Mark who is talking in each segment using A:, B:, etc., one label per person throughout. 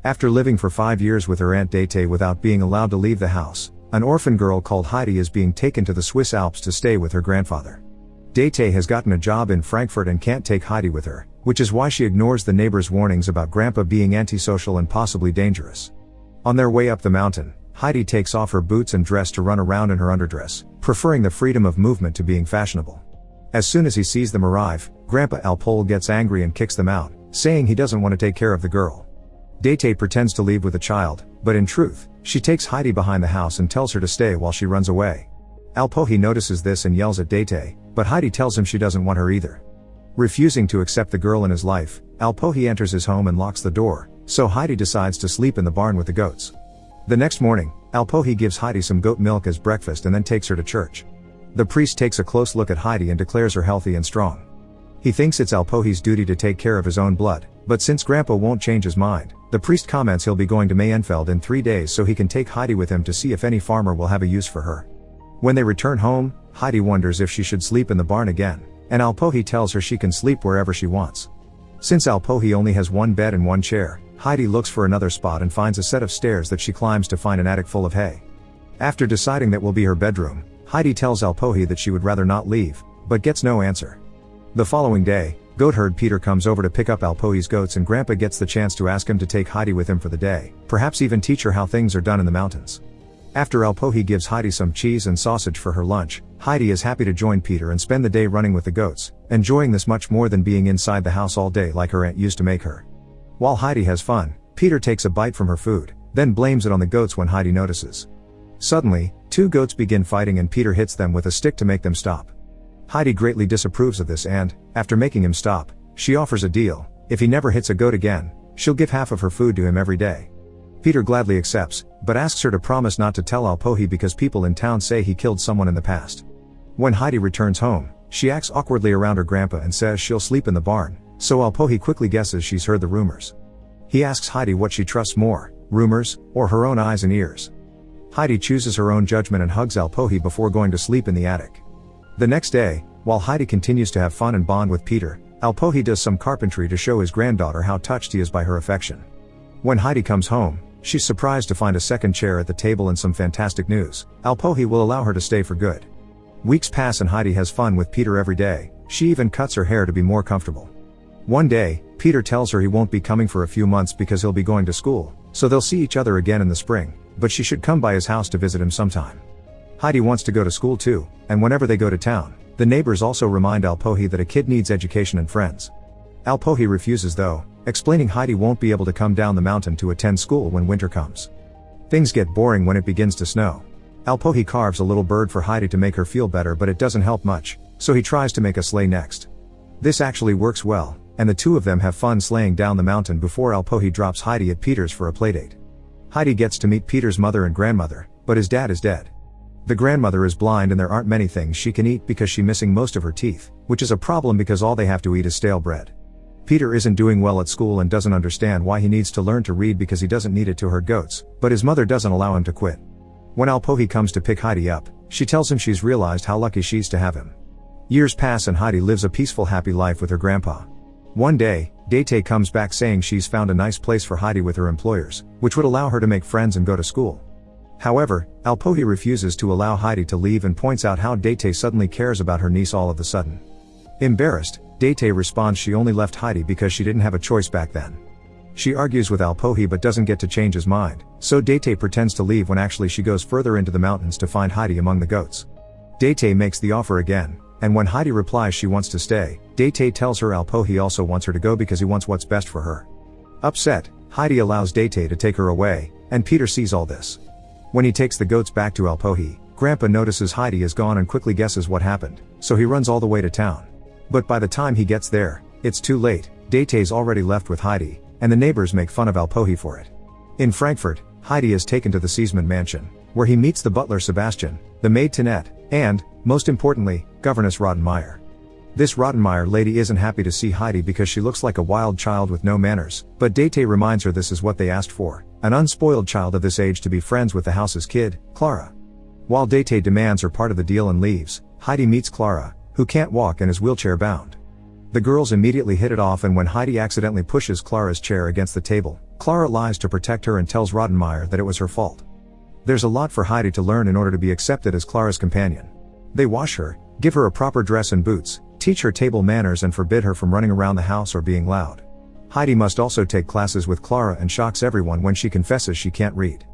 A: After living for 5 years with her Aunt Dete without being allowed to leave the house, an orphan girl called Heidi is being taken to the Swiss Alps to stay with her grandfather. Dete has gotten a job in Frankfurt and can't take Heidi with her, which is why she ignores the neighbors' warnings about Grandpa being antisocial and possibly dangerous. On their way up the mountain, Heidi takes off her boots and dress to run around in her underdress, preferring the freedom of movement to being fashionable. As soon as he sees them arrive, Grandpa Alpole gets angry and kicks them out, saying he doesn't want to take care of the girl. Dete pretends to leave with the child, but in truth, she takes Heidi behind the house and tells her to stay while she runs away. Alpohi notices this and yells at Dete, but Heidi tells him she doesn't want her either. Refusing to accept the girl in his life, Alpohi enters his home and locks the door, so Heidi decides to sleep in the barn with the goats. The next morning, Alpohi gives Heidi some goat milk as breakfast and then takes her to church. The priest takes a close look at Heidi and declares her healthy and strong. He thinks it's Alpohi's duty to take care of his own blood, but since Grandpa won't change his mind, the priest comments he'll be going to Mayenfeld in 3 days so he can take Heidi with him to see if any farmer will have a use for her. When they return home, Heidi wonders if she should sleep in the barn again, and Alpohi tells her she can sleep wherever she wants. Since Alpohi only has one bed and one chair, Heidi looks for another spot and finds a set of stairs that she climbs to find an attic full of hay. After deciding that will be her bedroom, Heidi tells Alpohi that she would rather not leave, but gets no answer. The following day, goatherd Peter comes over to pick up Alpohi's goats and Grandpa gets the chance to ask him to take Heidi with him for the day, perhaps even teach her how things are done in the mountains. After Alpohi gives Heidi some cheese and sausage for her lunch, Heidi is happy to join Peter and spend the day running with the goats, enjoying this much more than being inside the house all day like her aunt used to make her. While Heidi has fun, Peter takes a bite from her food, then blames it on the goats when Heidi notices. Suddenly, 2 goats begin fighting and Peter hits them with a stick to make them stop. Heidi greatly disapproves of this and, after making him stop, she offers a deal: if he never hits a goat again, she'll give half of her food to him every day. Peter gladly accepts, but asks her to promise not to tell Alpohi because people in town say he killed someone in the past. When Heidi returns home, she acts awkwardly around her grandpa and says she'll sleep in the barn, so Alpohi quickly guesses she's heard the rumors. He asks Heidi what she trusts more, rumors, or her own eyes and ears. Heidi chooses her own judgment and hugs Alpohi before going to sleep in the attic. The next day, while Heidi continues to have fun and bond with Peter, Alpohi does some carpentry to show his granddaughter how touched he is by her affection. When Heidi comes home, she's surprised to find a second chair at the table and some fantastic news: Alpohi will allow her to stay for good. Weeks pass and Heidi has fun with Peter every day. She even cuts her hair to be more comfortable. One day, Peter tells her he won't be coming for a few months because he'll be going to school, so they'll see each other again in the spring, but she should come by his house to visit him sometime. Heidi wants to go to school too, and whenever they go to town, the neighbors also remind Alpohi that a kid needs education and friends. Alpohi refuses though, explaining Heidi won't be able to come down the mountain to attend school when winter comes. Things get boring when it begins to snow. Alpohi carves a little bird for Heidi to make her feel better, but it doesn't help much, so he tries to make a sleigh next. This actually works well, and the two of them have fun sleighing down the mountain before Alpohi drops Heidi at Peter's for a playdate. Heidi gets to meet Peter's mother and grandmother, but his dad is dead. The grandmother is blind and there aren't many things she can eat because she's missing most of her teeth, which is a problem because all they have to eat is stale bread. Peter isn't doing well at school and doesn't understand why he needs to learn to read because he doesn't need it to herd goats, but his mother doesn't allow him to quit. When Alpohi comes to pick Heidi up, she tells him she's realized how lucky she's to have him. Years pass and Heidi lives a peaceful happy life with her grandpa. One day, Dete comes back saying she's found a nice place for Heidi with her employers, which would allow her to make friends and go to school. However, Alpohi refuses to allow Heidi to leave and points out how Dete suddenly cares about her niece all of a sudden. Embarrassed, Dete responds she only left Heidi because she didn't have a choice back then. She argues with Alpohi but doesn't get to change his mind, so Dete pretends to leave when actually she goes further into the mountains to find Heidi among the goats. Dete makes the offer again, and when Heidi replies she wants to stay, Dete tells her Alpohi also wants her to go because he wants what's best for her. Upset, Heidi allows Dete to take her away, and Peter sees all this. When he takes the goats back to Alpohi, Grandpa notices Heidi is gone and quickly guesses what happened, so he runs all the way to town. But by the time he gets there, it's too late. Date's already left with Heidi, and the neighbors make fun of Alpohi for it. In Frankfurt, Heidi is taken to the Seesman mansion, where he meets the butler Sebastian, the maid Tinette, and, most importantly, Governess Rottenmeier. This Rottenmeier lady isn't happy to see Heidi because she looks like a wild child with no manners, but Dete reminds her this is what they asked for, an unspoiled child of this age to be friends with the house's kid, Clara. While Dete demands her part of the deal and leaves, Heidi meets Clara, who can't walk and is wheelchair bound. The girls immediately hit it off, and when Heidi accidentally pushes Clara's chair against the table, Clara lies to protect her and tells Rottenmeier that it was her fault. There's a lot for Heidi to learn in order to be accepted as Clara's companion. They wash her, give her a proper dress and boots, teach her table manners, and forbid her from running around the house or being loud. Heidi must also take classes with Clara and shocks everyone when she confesses she can't read.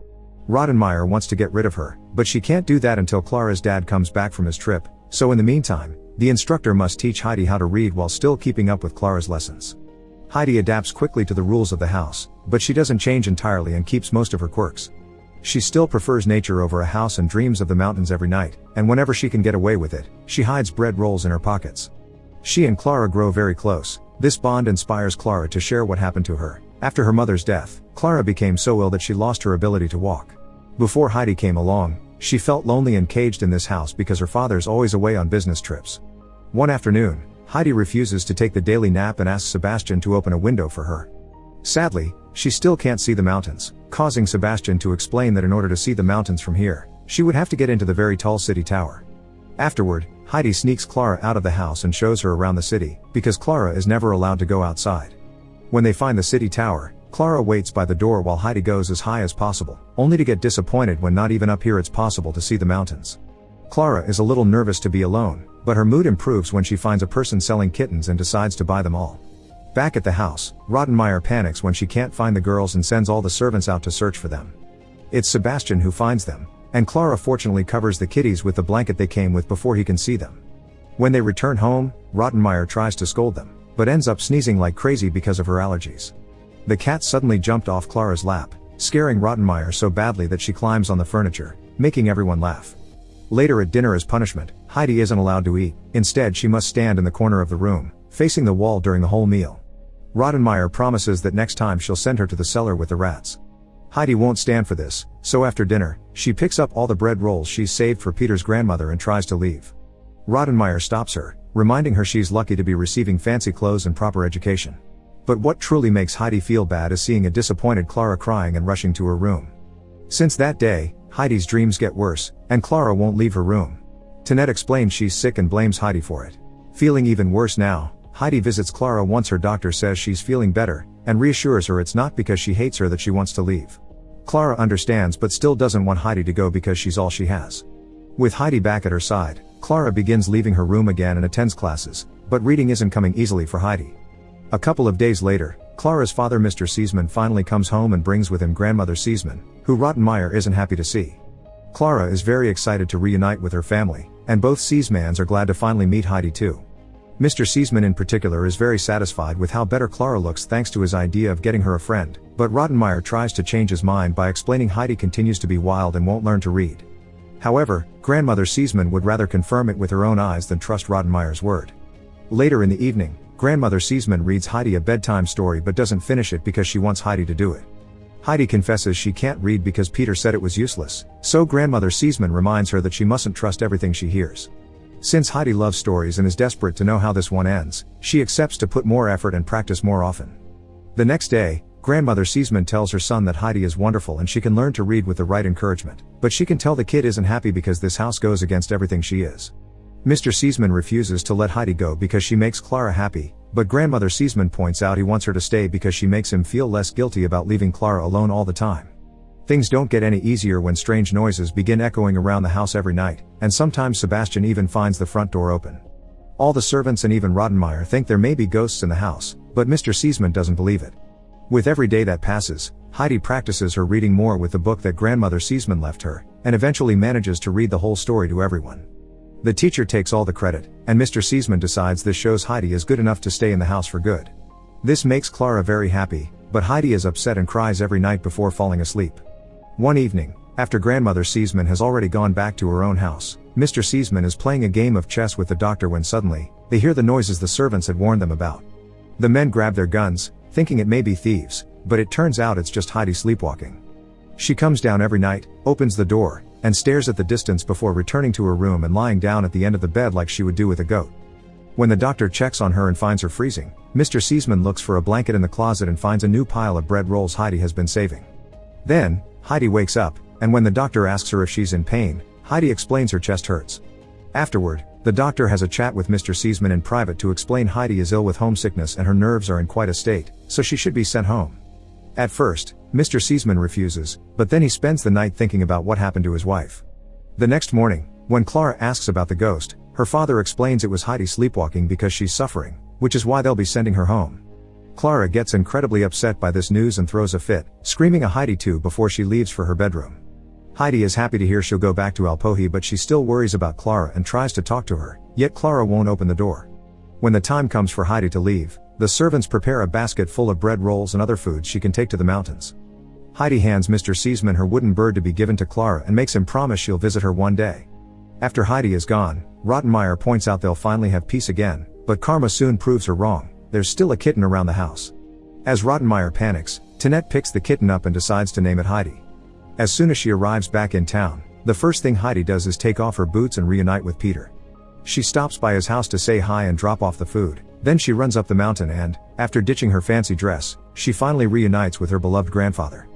A: Rottenmeier wants to get rid of her, but she can't do that until Clara's dad comes back from his trip, so in the meantime, the instructor must teach Heidi how to read while still keeping up with Clara's lessons. Heidi adapts quickly to the rules of the house, but she doesn't change entirely and keeps most of her quirks. She still prefers nature over a house and dreams of the mountains every night, and whenever she can get away with it, she hides bread rolls in her pockets. She and Clara grow very close. This bond inspires Clara to share what happened to her. After her mother's death, Clara became so ill that she lost her ability to walk. Before Heidi came along, she felt lonely and caged in this house because her father's always away on business trips. One afternoon, Heidi refuses to take the daily nap and asks Sebastian to open a window for her. Sadly, she still can't see the mountains, causing Sebastian to explain that in order to see the mountains from here, she would have to get into the very tall city tower. Afterward, Heidi sneaks Clara out of the house and shows her around the city, because Clara is never allowed to go outside. When they find the city tower, Clara waits by the door while Heidi goes as high as possible, only to get disappointed when not even up here it's possible to see the mountains. Clara is a little nervous to be alone, but her mood improves when she finds a person selling kittens and decides to buy them all. Back at the house, Rottenmeier panics when she can't find the girls and sends all the servants out to search for them. It's Sebastian who finds them, and Clara fortunately covers the kitties with the blanket they came with before he can see them. When they return home, Rottenmeier tries to scold them, but ends up sneezing like crazy because of her allergies. The cat suddenly jumped off Clara's lap, scaring Rottenmeier so badly that she climbs on the furniture, making everyone laugh. Later at dinner as punishment, Heidi isn't allowed to eat. Instead, she must stand in the corner of the room, facing the wall during the whole meal. Rottenmeier promises that next time she'll send her to the cellar with the rats. Heidi won't stand for this, so after dinner, she picks up all the bread rolls she's saved for Peter's grandmother and tries to leave. Rottenmeier stops her, reminding her she's lucky to be receiving fancy clothes and proper education. But what truly makes Heidi feel bad is seeing a disappointed Clara crying and rushing to her room. Since that day, Heidi's dreams get worse, and Clara won't leave her room. Tinette explains she's sick and blames Heidi for it. Feeling even worse now, Heidi visits Clara once her doctor says she's feeling better, and reassures her it's not because she hates her that she wants to leave. Clara understands but still doesn't want Heidi to go because she's all she has. With Heidi back at her side, Clara begins leaving her room again and attends classes, but reading isn't coming easily for Heidi. A couple of days later, Clara's father Mr. Seesman finally comes home and brings with him grandmother Seesman, who Rottenmeier isn't happy to see. Clara is very excited to reunite with her family, and both Seesmans are glad to finally meet Heidi too. Mr. Seesman in particular is very satisfied with how better Clara looks thanks to his idea of getting her a friend, but Rottenmeier tries to change his mind by explaining Heidi continues to be wild and won't learn to read. However, grandmother Seesman would rather confirm it with her own eyes than trust Rottenmeier's word. Later in the evening, grandmother Seesman reads Heidi a bedtime story but doesn't finish it because she wants Heidi to do it. Heidi confesses she can't read because Peter said it was useless, so grandmother Seesman reminds her that she mustn't trust everything she hears. Since Heidi loves stories and is desperate to know how this one ends, she accepts to put more effort and practice more often. The next day, grandmother Seesman tells her son that Heidi is wonderful and she can learn to read with the right encouragement, but she can tell the kid isn't happy because this house goes against everything she is. Mr. Seesman refuses to let Heidi go because she makes Clara happy, but grandmother Seesman points out he wants her to stay because she makes him feel less guilty about leaving Clara alone all the time. Things don't get any easier when strange noises begin echoing around the house every night, and sometimes Sebastian even finds the front door open. All the servants and even Rottenmeier think there may be ghosts in the house, but Mr. Seesman doesn't believe it. With every day that passes, Heidi practices her reading more with the book that grandmother Seesman left her, and eventually manages to read the whole story to everyone. The teacher takes all the credit, and Mr. Seesman decides this shows Heidi is good enough to stay in the house for good. This makes Clara very happy, but Heidi is upset and cries every night before falling asleep. One evening, after grandmother Seesman has already gone back to her own house, Mr. Seesman is playing a game of chess with the doctor when suddenly, they hear the noises the servants had warned them about. The men grab their guns, thinking it may be thieves, but it turns out it's just Heidi sleepwalking. She comes down every night, opens the door, and stares at the distance before returning to her room and lying down at the end of the bed like she would do with a goat. When the doctor checks on her and finds her freezing, Mr. Seesman looks for a blanket in the closet and finds a new pile of bread rolls Heidi has been saving. Then, Heidi wakes up, and when the doctor asks her if she's in pain, Heidi explains her chest hurts. Afterward, the doctor has a chat with Mr. Seesman in private to explain Heidi is ill with homesickness and her nerves are in quite a state, so she should be sent home. At first, Mr. Seesman refuses, but then he spends the night thinking about what happened to his wife. The next morning, when Clara asks about the ghost, her father explains it was Heidi sleepwalking because she's suffering, which is why they'll be sending her home. Clara gets incredibly upset by this news and throws a fit, screaming a Heidi too before she leaves for her bedroom. Heidi is happy to hear she'll go back to Alpine, but she still worries about Clara and tries to talk to her, yet Clara won't open the door. When the time comes for Heidi to leave, the servants prepare a basket full of bread rolls and other foods she can take to the mountains. Heidi hands Mr. Seesman her wooden bird to be given to Clara and makes him promise she'll visit her one day. After Heidi is gone, Rottenmeier points out they'll finally have peace again, but karma soon proves her wrong. There's still a kitten around the house. As Rottenmeier panics, Tinette picks the kitten up and decides to name it Heidi. As soon as she arrives back in town, the first thing Heidi does is take off her boots and reunite with Peter. She stops by his house to say hi and drop off the food, then she runs up the mountain and, after ditching her fancy dress, she finally reunites with her beloved grandfather.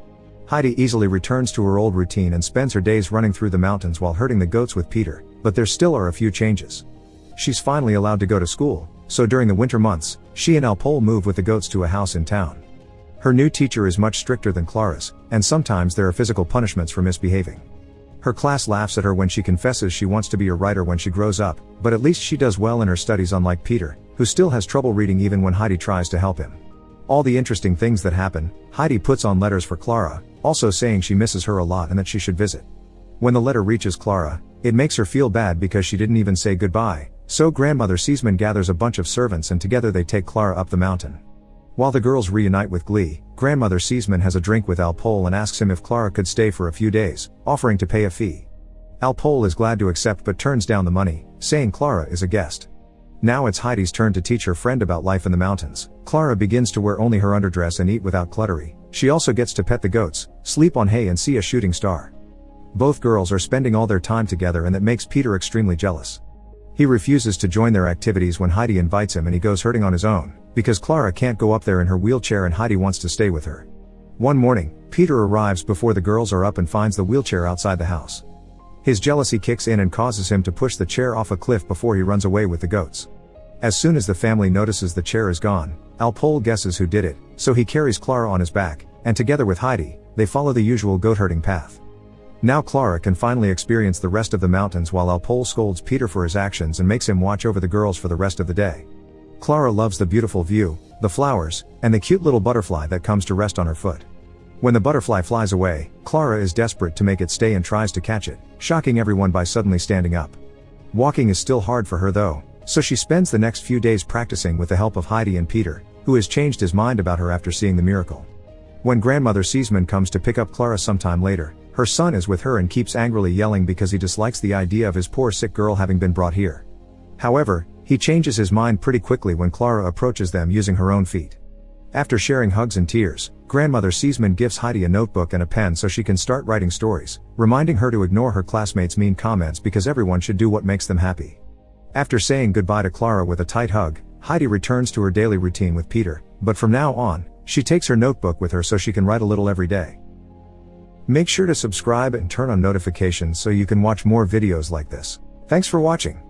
A: Heidi easily returns to her old routine and spends her days running through the mountains while herding the goats with Peter, but there still are a few changes. She's finally allowed to go to school, so during the winter months, she and Alpole move with the goats to a house in town. Her new teacher is much stricter than Clara's, and sometimes there are physical punishments for misbehaving. Her class laughs at her when she confesses she wants to be a writer when she grows up, but at least she does well in her studies, unlike Peter, who still has trouble reading even when Heidi tries to help him. All the interesting things that happen, Heidi puts on letters for Clara, also saying she misses her a lot and that she should visit. When the letter reaches Clara, it makes her feel bad because she didn't even say goodbye, so Grandmother Seesman gathers a bunch of servants and together they take Clara up the mountain. While the girls reunite with glee, Grandmother Seesman has a drink with Alpole and asks him if Clara could stay for a few days, offering to pay a fee. Alpole is glad to accept but turns down the money, saying Clara is a guest. Now it's Heidi's turn to teach her friend about life in the mountains. Clara begins to wear only her underdress and eat without cluttery. She also gets to pet the goats, sleep on hay and see a shooting star. Both girls are spending all their time together and that makes Peter extremely jealous. He refuses to join their activities when Heidi invites him and he goes herding on his own, because Clara can't go up there in her wheelchair and Heidi wants to stay with her. One morning, Peter arrives before the girls are up and finds the wheelchair outside the house. His jealousy kicks in and causes him to push the chair off a cliff before he runs away with the goats. As soon as the family notices the chair is gone, Alpole guesses who did it, so he carries Clara on his back, and together with Heidi, they follow the usual goat herding path. Now Clara can finally experience the rest of the mountains while Alpole scolds Peter for his actions and makes him watch over the girls for the rest of the day. Clara loves the beautiful view, the flowers, and the cute little butterfly that comes to rest on her foot. When the butterfly flies away, Clara is desperate to make it stay and tries to catch it, shocking everyone by suddenly standing up. Walking is still hard for her though, so she spends the next few days practicing with the help of Heidi and Peter, who has changed his mind about her after seeing the miracle. When Grandmother Seesman comes to pick up Clara sometime later, her son is with her and keeps angrily yelling because he dislikes the idea of his poor sick girl having been brought here. However, he changes his mind pretty quickly when Clara approaches them using her own feet. After sharing hugs and tears, Grandmother Seesman gives Heidi a notebook and a pen so she can start writing stories, reminding her to ignore her classmates' mean comments because everyone should do what makes them happy. After saying goodbye to Clara with a tight hug, Heidi returns to her daily routine with Peter, but from now on, she takes her notebook with her so she can write a little every day. Make sure to subscribe and turn on notifications so you can watch more videos like this. Thanks for watching.